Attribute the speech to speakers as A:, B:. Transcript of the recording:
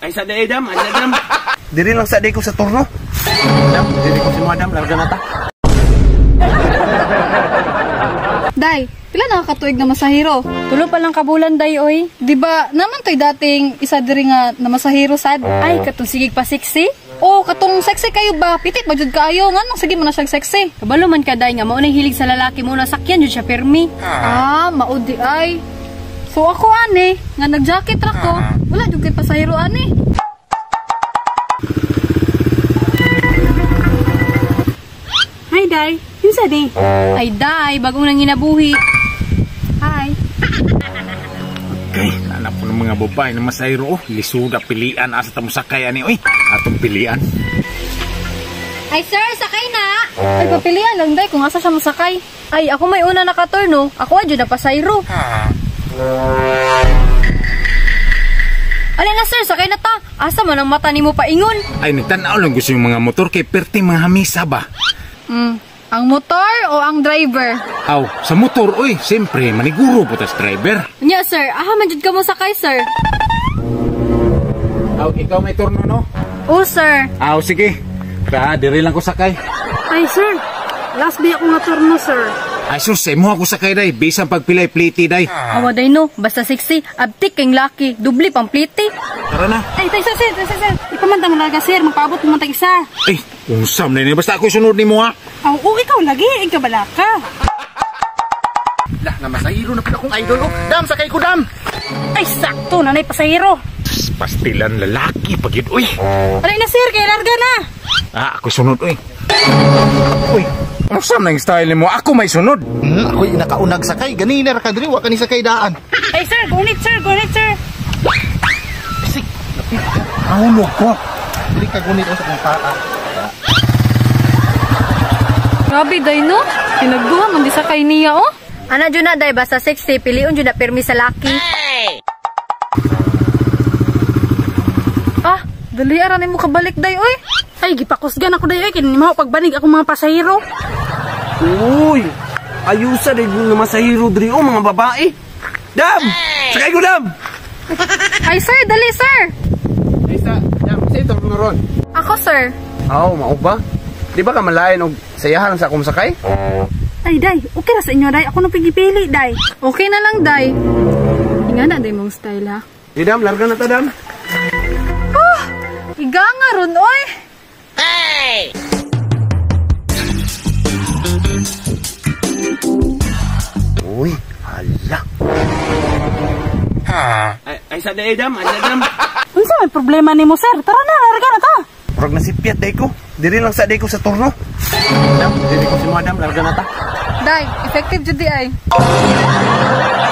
A: Ay sa day dam, ay dam. Diri lang sa day ko sa turno. Dam, diri ko si madam larga na ta.
B: Day, pila nakakatuig na masahiro?
C: Tulo pa lang kabulan, day, oy.
B: Di ba naman to'y dating isa diri nga na masahiro sad?
C: Ay, katong sigig pa sexy.
B: Oh, katong sexy kayo ba? Pitit ba jud kaayo nga nang sige mo na siyang sexy.
C: Kabalo man ka, day, nga maunay hilig sa lalaki mo na sakyan, yun siya permi.
B: Ah, maudi ay. So ako ani, nga nag-jacket ra ko. Wala jud kay pasahiro ani.
C: Hi, day. Kinsa di? Ay, day, bagong nang ginabuhi. Hi.
A: Okay, anak po ng mga babae na masayro, lisuda pilian asa ta mo sakay ani oy. Atong pilian.
C: Ay, sir, sakay na.
B: Ay papilian lang day kung asa siya masakay.
C: Ay, ako may una nakaturno. Ako adyo na pasayro. Alin na, sir, sakay na ta. Asa man ang mata ni mo paingon?
A: Ay nagtanaw lang gusto yung mga motor kay perti mga hamisa ba.
B: Ang motor o ang driver?
A: Aw, sa motor oy, siyempre maniguro po tas driver.
C: Nya, sir, aha man jud ka mo sakay, sir.
A: Aw, ikaw may turno no?
C: Oh, sir.
A: Aw, sige. Diri lang ko sakay.
C: Ay, sir. Last day ako nga turno, sir.
A: Ay sus, mo ako sakay day, bisan pagpilay pliti day.
C: Awa day no, basta sexy, abtik kang laki, dubli pang pliti.
A: Tara na.
B: Ay, tay, sir. Ipamantang na laga, sir. Magpaabot mo tag isa.
A: Ay, unsam na ni basta ako sunod nimo ha.
B: Aw, ikaw lagi. Ikaw balaka.
A: Lah, na masahiro na pala akong idol oh. Dam, sakay ko dam.
B: Ay, sakto. Nanay pasahiro.
A: Pastilan lalaki pag yun, uy.
B: Alay na, sir. Kaya larga na.
A: Ah, ako sunod, uy. Uy, unsam na yung style mo? Ako may sunod.
D: Ako'y nakaunag sakay. Ganina ra ka diri, wa ka ni sakay daan.
B: Ay, sir. Gunit, sir.
D: Sik,
A: Aunog ko.
D: diri ka gunit sa kong paa.
B: Grabe, day, no? Pinagduha, mandi sakay niya, oh.
C: Ana dyan na, day, basta sexy, piliun dyan na permi sa laki.
B: Ah, dali ara mo kabalik, day, oy. Ay, gipakusgan ako, day, oy. Kinin mo pagbanig ako mga pasahiro.
E: Uy, ayusa rin yung masahiro diri o mga babae. Dam! Sakay ko, Dam!
B: Ay, sir. Dali, sir.
A: Ay, dam, sa ito ron.
B: Ako, sir.
E: Oo, mao ba? Di ba ka malayan og sayahan sa akong sakay?
B: Ay, day. Okay na sa inyo, day. Ako nang pigipili, day. Okay na lang, day. Hinga na, day, mong style, ha?
E: Di, Dam, larga na ta, Dam.
B: Iga nga ron, oy.
E: Uy, hala. Ay sa day, Dam, ay Dam.
B: Unsa may problema nimo, sir? Tara na, larga na ta.
E: Parang nasipyat day ko. Diri lang sa day ko sa turno. Dam, diri ko si madam, larga na ta.
B: Day, effective jud di ay.